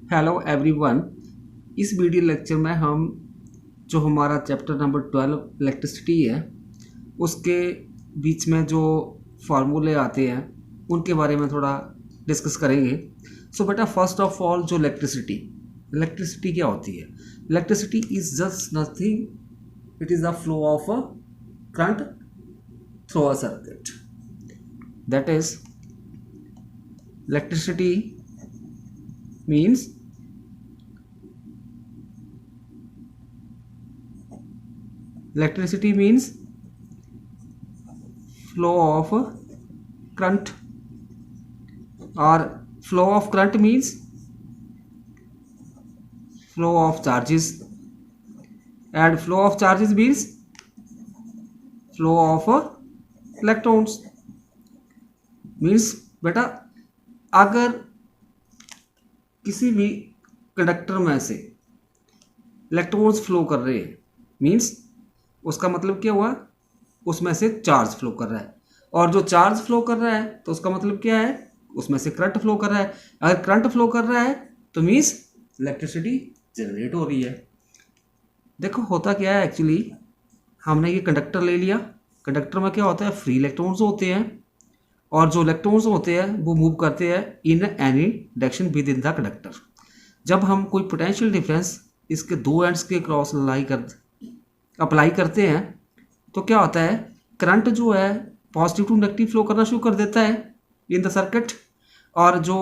Hello everyone. इस video lecture में हम जो हमारा चैप्टर नंबर 12 इलेक्ट्रिसिटी है उसके बीच में जो फार्मूले आते हैं उनके बारे में थोड़ा डिस्कस करेंगे। सो बेटा, फर्स्ट ऑफ ऑल जो इलेक्ट्रिसिटी क्या होती है? Electricity is just nothing, it is the flow of a current through a circuit. That is electricity means flow of current, or flow of current means flow of charges, and flow of charges means flow of electrons। means बेटा, अगर किसी भी conductor में से electrons flow कर रहे हैं means उसका मतलब क्या हुआ? उसमें से चार्ज फ्लो कर रहा है, और जो चार्ज फ्लो कर रहा है तो उसका मतलब क्या है? उसमें से करंट फ्लो कर रहा है। अगर करंट फ्लो कर रहा है तो मींस इलेक्ट्रिसिटी जनरेट हो रही है। देखो होता क्या है, एक्चुअली हमने ये कंडक्टर ले लिया। कंडक्टर में क्या होता है? फ्री इलेक्ट्रॉन्स होते हैं, और जो इलेक्ट्रॉन्स होते हैं वो मूव करते हैं in any direction with in the conductor. जब हम कोई पोटेंशियल डिफरेंस इसके दो एंड्स के क्रॉस अप्लाई करते हैं तो क्या होता है? करंट जो है पॉजिटिव टू नेगेटिव फ्लो करना शुरू कर देता है इन द सर्किट, और जो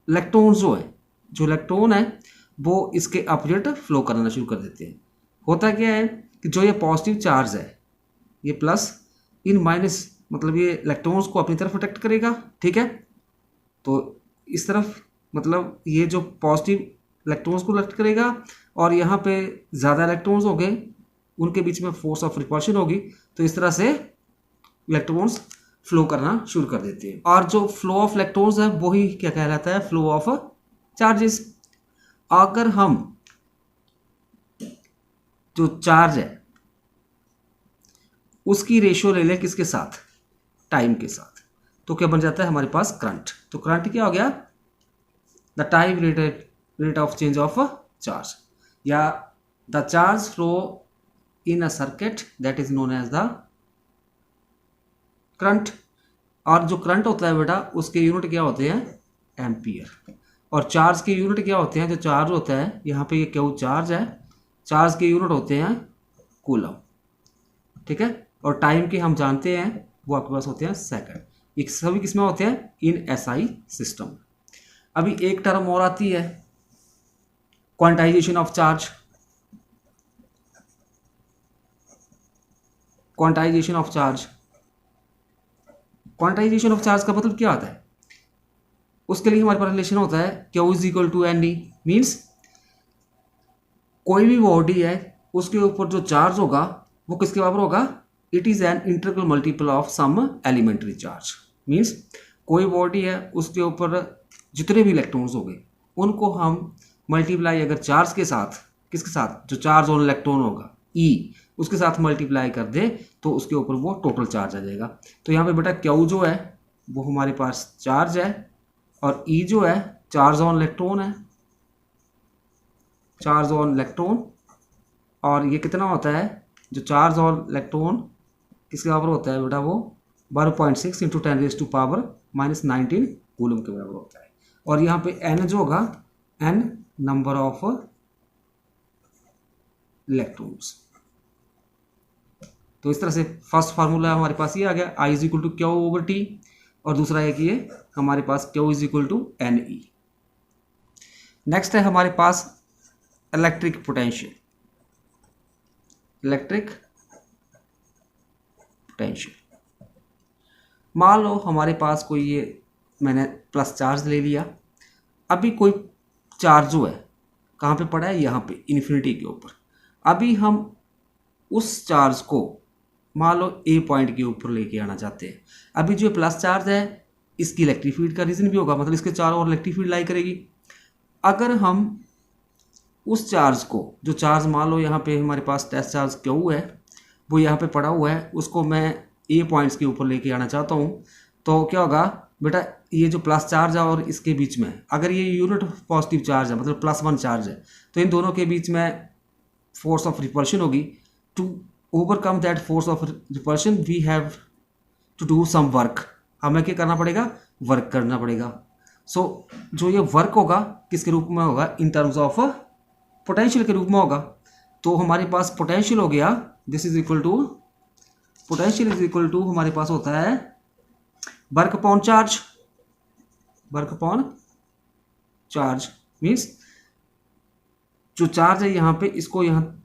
इलेक्ट्रॉन है वो इसके अपोजिट फ्लो करना शुरू कर देते हैं। होता क्या है कि जो ये पॉजिटिव चार्ज है ये प्लस इन माइनस, मतलब ये इलेक्ट्रॉन्स को अपनी तरफ अट्रैक्ट करेगा, ठीक है। तो इस तरफ मतलब ये जो पॉजिटिव इलेक्ट्रॉन्स को अट्रैक्ट करेगा, और यहाँ पे ज़्यादा इलेक्ट्रॉन्स हो गए, उनके बीच में फोर्स ऑफ रिपल्शन होगी, तो इस तरह से इलेक्ट्रॉन्स फ्लो करना शुरू कर देते हैं। और जो फ्लो ऑफ इलेक्ट्रॉन्स है वही क्या कहलाता है? Flow of charges. अगर हम जो चार्ज है उसकी रेशियो ले लें किसके साथ? टाइम के साथ, तो क्या बन जाता है हमारे पास? करंट। तो करंट क्या हो गया? The time rate of change of charge, या the charge flow in a circuit that is known as the current. और जो करंट होता है बेटा उसके यूनिट क्या होते हैं? एम्पियर। और चार्ज के यूनिट क्या होते हैं? जो चार्ज होता है यहाँ पे ये क्यू चार्ज है, चार्ज के यूनिट होते हैं कूलम, ठीक है। और टाइम के हम जानते हैं वो आपके पास होते हैं सेकंड। ये सभी किसमें होते हैं? In SI system. अभी एक टर्म और आती है, quantization of charge. Quantization of charge का मतलब क्या आता है? उसके लिए हमारे पास रिलेशन होता है Q is equal to N e. Means कोई भी बॉडी है उसके ऊपर जो चार्ज होगा वो किसके बराबर होगा? It is an integral multiple of some elementary charge. Means कोई बॉडी है उसके ऊपर जितने भी इलेक्ट्रॉन्स हो गए उनको हम मल्टीप्लाई अगर चार्ज के साथ, किसके साथ? जो चार्ज ऑन इलेक्ट्रॉन होगा ई, उसके साथ मल्टीप्लाई कर दे तो उसके ऊपर वो टोटल चार्ज आ जाएगा। तो यहाँ पे बेटा क्यू जो है वो हमारे पास चार्ज है, और ई जो है चार्ज ऑन इलेक्ट्रॉन है, चार्ज ऑन इलेक्ट्रॉन। और ये कितना होता है? जो चार्ज ऑन इलेक्ट्रॉन किसके बराबर होता है बेटा? वो 12.6 इंटू 10⁻⁻19 कूलम के बराबर होता है। और यहाँ पे एन जो होगा, एन नंबर ऑफ इलेक्ट्रॉन्स। तो इस तरह से फर्स्ट फार्मूला हमारे पास ये आ गया, I is equal to Q over T, और दूसरा है कि ये हमारे पास Q is equal to N E. Next है हमारे पास इलेक्ट्रिक पोटेंशियल। मान लो हमारे पास कोई ये मैंने प्लस चार्ज ले लिया। अभी कोई चार्ज जो है कहाँ पे पड़ा है? यहाँ पे इन्फिनिटी के ऊपर। अभी हम उस चार्ज को मान लो ए पॉइंट के ऊपर लेके आना चाहते हैं। अभी जो प्लस चार्ज है इसकी इलेक्ट्रिक फील्ड का रीजन भी होगा, मतलब इसके चारों ओर इलेक्ट्रिक फील्ड लाई करेगी। अगर हम उस चार्ज को, जो चार्ज मान लो यहाँ पे हमारे पास टेस्ट चार्ज क्यू है वो यहाँ पे पड़ा हुआ है, उसको मैं ए पॉइंट्स के ऊपर लेके आना चाहता हूँ, तो क्या होगा? बेटा ये जो प्लस चार्ज है और इसके बीच में अगर ये यूनिट पॉजिटिव चार्ज है मतलब +1 चार्ज है तो इन दोनों के बीच में फोर्स ऑफ रिपल्शन होगी। To overcome that force of repulsion we have to do some work, हमें क्या करना पड़ेगा, वर्क करना पड़ेगा। सो जो ये वर्क होगा किसके रूप में होगा, इन टर्म्स ऑफ पोटेंशियल के रूप में होगा। तो हमारे पास पोटेंशियल हो गया, this is equal to, potential is equal to हमारे पास होता है work upon charge, work upon charge means जो चार्ज है यहाँ पे इसको यहाँ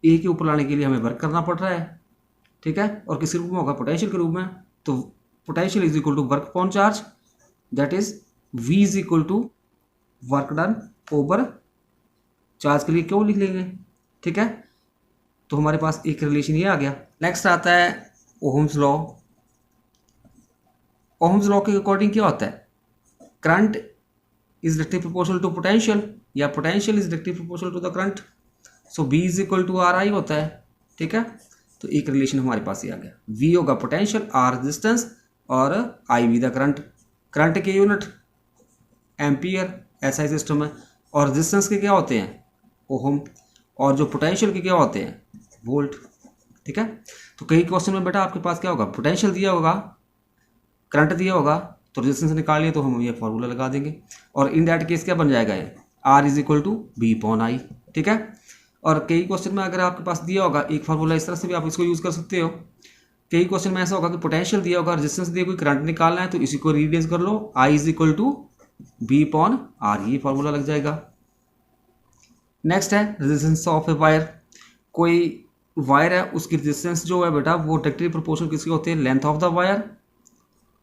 ए के ऊपर लाने के लिए हमें वर्क करना पड़ रहा है, ठीक है, और किस रूप में होगा, पोटेंशियल के रूप में। तो potential is equal to work upon charge, that is V is equal to work done over charge के लिए क्यों लिख लेंगे, ठीक है। तो हमारे पास एक रिलेशन ये आ गया। नेक्स्ट आता है ओहम्स लॉ। ओहम्स लॉ के अकॉर्डिंग क्या होता है, current is directly proportional to potential या potential is directly proportional to the current. So B is equal to RI होता है, ठीक है। तो एक रिलेशन हमारे पास ये आ गया, V होगा पोटेंशियल, R रेजिस्टेंस और I भी द करंट। करंट के यूनिट एम्पियर, SI सिस्टम है, और रेजिस्टेंस के क्या होते हैं, ओहम, और जो पोटेंशियल के क्या होते हैं, वोल्ट, ठीक है। तो कई क्वेश्चन में बेटा आपके पास क्या होगा, पोटेंशियल दिया होगा, करंट दिया होगा, तो रेजिस्टेंस निकालिए तो हम ये फॉर्मूला लगा देंगे, और इन दैट केस क्या बन जाएगा ये R is equal to B upon I, ठीक है। और कई क्वेश्चन में अगर आपके पास दिया होगा एक फार्मूला, इस तरह से भी आप इसको यूज़ कर सकते हो। कई क्वेश्चन में ऐसा होगा कि पोटेंशियल दिया होगा, रेजिस्टेंस दिया, कोई करंट निकालना है तो इसी को रीप्लेस कर लो, I is equal to B upon R, ये फार्मूला लग जाएगा। नेक्स्ट है रेजिस्टेंस ऑफ ए वायर। कोई वायर है उसकी रेजिस्टेंस जो है बेटा वो डायरेक्टली प्रोपोर्शनल किसके होते हैं, length of the wire,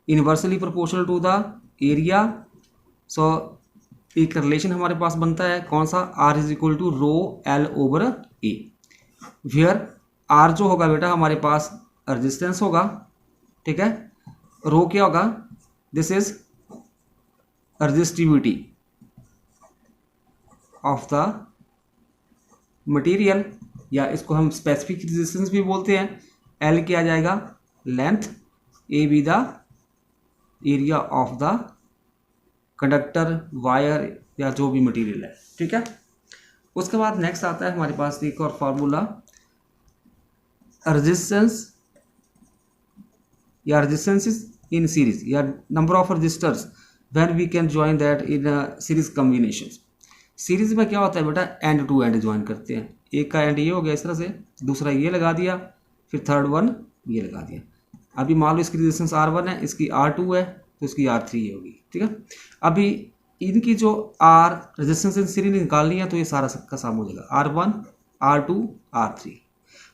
inversely proportional to the area. So एक रिलेशन हमारे पास बनता है कौन सा, R is equal to rho L over A, where R जो होगा बेटा हमारे पास रेजिस्टेंस होगा, ठीक है, रो क्या होगा, this is resistivity of the material, या इसको हम स्पेसिफिक रेजिस्टेंस भी बोलते हैं। L क्या आ जाएगा, length, A be the area of the conductor, wire या जो भी मटेरियल है, ठीक है। उसके बाद नेक्स्ट आता है हमारे पास एक और फार्मूला, रेजिस्टेंस या रेजिस्टेंसेस इन सीरीज या number of resistors when we can join that in series combinations. Series में क्या होता है बेटा, एंड टू एंड ज्वाइन करते हैं, एक का एंड ये हो गया इस तरह से, दूसरा ये लगा दिया, फिर थर्ड वन ये लगा दिया। अभी मान लो इसकी रेजिस्टेंस R1 है, इसकी R2 है, तो इसकी R3 होगी, ठीक है। अभी इनकी जो R रेजिस्टेंस इन सीरीज निकालनी है तो ये सारा सबका साम हो जाएगा, R1 R2 R3।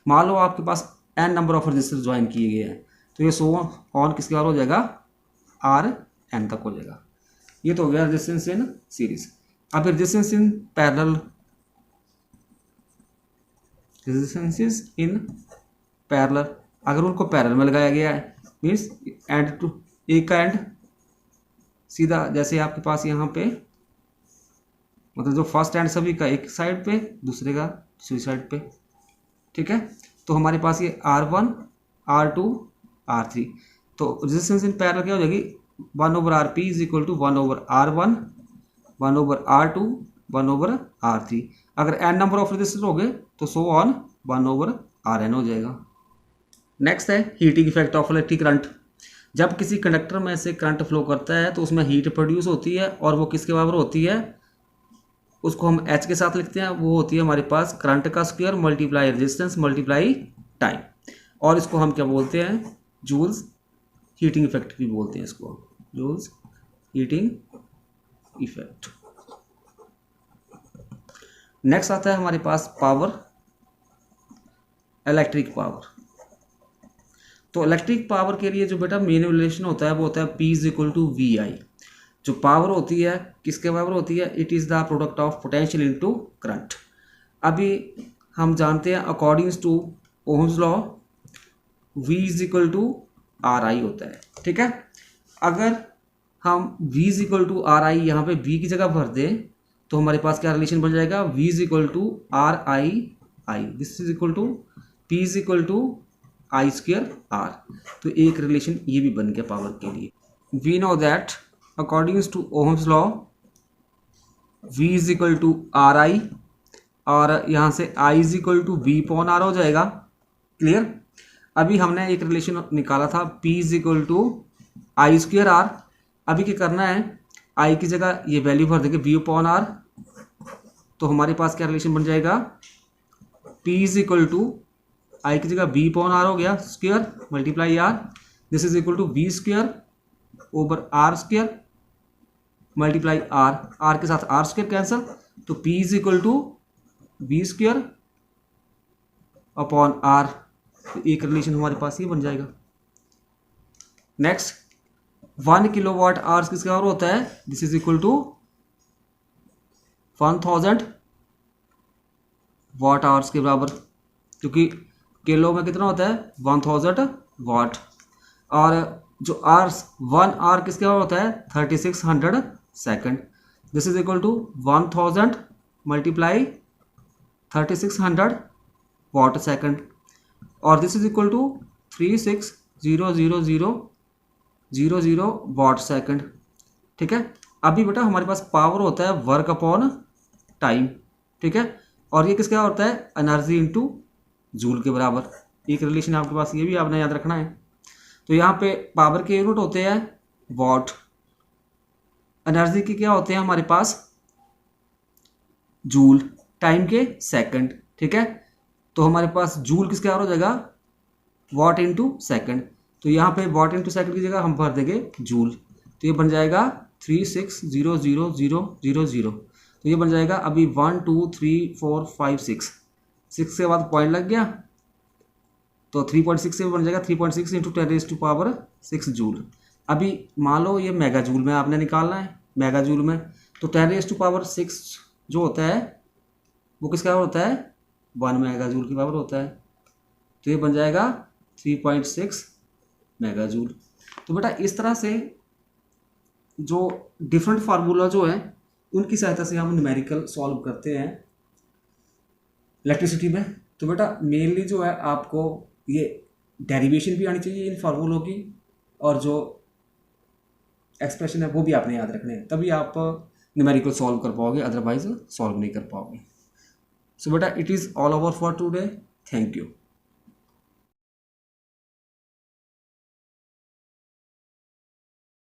मान लो आपके पास n number of register join किए गए हैं तो ये सो ऑन किसके बार हो जाएगा, Rn तक हो जाएगा। ये तो हो गया रेजिस्टेंस इन सीरीज। अब resistance in parallel, resistances in parallel, अगर उनको पैरेलल में लगाया गया है मीन्स एंड टू, एक का एंड सीधा, जैसे आपके पास यहाँ पे मतलब जो फर्स्ट एंड सभी का एक साइड पे, दूसरे का दूसरी साइड पे, ठीक है। तो हमारे पास ये R1 R2 R3, तो रेजिस्टेंस इन पैरेलल क्या हो जाएगी, 1 over RP is equal to 1 over R1 1 over R2 1 over R3। अगर n नंबर ऑफ रजिस्टर हो गए तो सो ऑन 1 ओवर Rn हो जाएगा। नेक्स्ट है heating effect of electric current. जब किसी कंडक्टर में से करंट फ्लो करता है तो उसमें हीट प्रोड्यूस होती है, और वो किसके बराबर होती है, उसको हम H के साथ लिखते हैं, वो होती है हमारे पास करंट का square multiply resistance multiply time, और इसको हम क्या बोलते हैं, जूल्स हीटिंग इफेक्ट भी बोलते हैं इसको, जूल्स हीटिंग इफेक्ट। नेक्स्ट आता है हमारे पास पावर, इलेक्ट्रिक पावर। तो इलेक्ट्रिक पावर के लिए जो बेटा मेन रिलेशन होता है वो होता है P is equal to VI। जो पावर होती है किसके बराबर होती है, it is the product of potential into current. अभी हम जानते हैं according to Ohm's law V is equal to RI होता है, ठीक है। अगर हम V is equal to RI यहाँ पे V की जगह भर दें तो हमारे पास क्या रिलेशन बन जाएगा, V is equal to RI, this is equal to P is equal to I square R। तो एक रिलेशन ये भी बन गया पावर के लिए। We know that according to Ohm's law V is equal to R I, और यहाँ से I is equal to V upon R हो जाएगा। क्लियर। अभी हमने एक रिलेशन निकाला था P is equal to I square R. अभी क्या करना है, I की जगह ये वैल्यू भर देंगे वी पॉन आर, तो हमारे पास क्या रिलेशन बन जाएगा, P is equal to I की जगह वी पॉन आर हो गया square multiply R, this is equal to V square over R square multiply R, R के साथ आर स्क्वेयर कैंसल, तो P is equal to V square upon R. तो एक relation हमारे पास ये बन जाएगा। नेक्स्ट 1 किलोवाट आवर्स किसका और होता है, this is equal to 1000 watt hours के बराबर, क्योंकि किलो में कितना होता है 1000 वाट, और जो आवर्स 1 आवर किसके और होता है 3600 second, this is equal to 1000 multiply 3600 watt second, और this is equal to 360000 watt second. ठीक है। अभी बेटा हमारे पास पावर होता है वर्क अपॉन टाइम। ठीक है। और ये किसका होता है एनर्जी इनटू जूल के बराबर। एक रिलेशन आपके पास ये भी आपने याद रखना है। तो यहाँ पे पावर के यूनिट होते हैं वॉट, एनर्जी के क्या होते हैं हमारे पास जूल, टाइम के सेकंड। ठीक है। तो हमारे पास जूल किसके हो जाएगा वॉट इंटू सेकंड, तो यहाँ पे वॉट इंटू सेकंड की जगह हम भर देंगे जूल, तो ये बन जाएगा 360000, तो ये बन जाएगा अभी 1 2 3 4 5 6 के बाद पॉइंट लग गया, तो 3.6 से बन जाएगा 3.6 इंटू 10⁻⁶ जूल। अभी मान लो ये मेगा जूल में आपने निकालना है, मेगा जूल में तो 10⁻⁶ जो होता है वो किसका होता है 1 मेगा जूल की पावर होता है, तो ये बन जाएगा 3.6 मेगा जूल। तो बेटा इस तरह से जो डिफरेंट फार्मूला जो है उनकी सहायता से हम न्यूमेरिकल सॉल्व करते हैं इलेक्ट्रिसिटी में। तो बेटा मेनली जो है आपको ये डेरिवेशन भी आनी चाहिए इन फार्मूलों की, और जो एक्सप्रेशन है वो भी आपने याद रखने हैं, तभी आप न्यूमेरिकल सॉल्व कर पाओगे, अदरवाइज सॉल्व नहीं कर पाओगे। सो बेटा it is all over for today, thank you.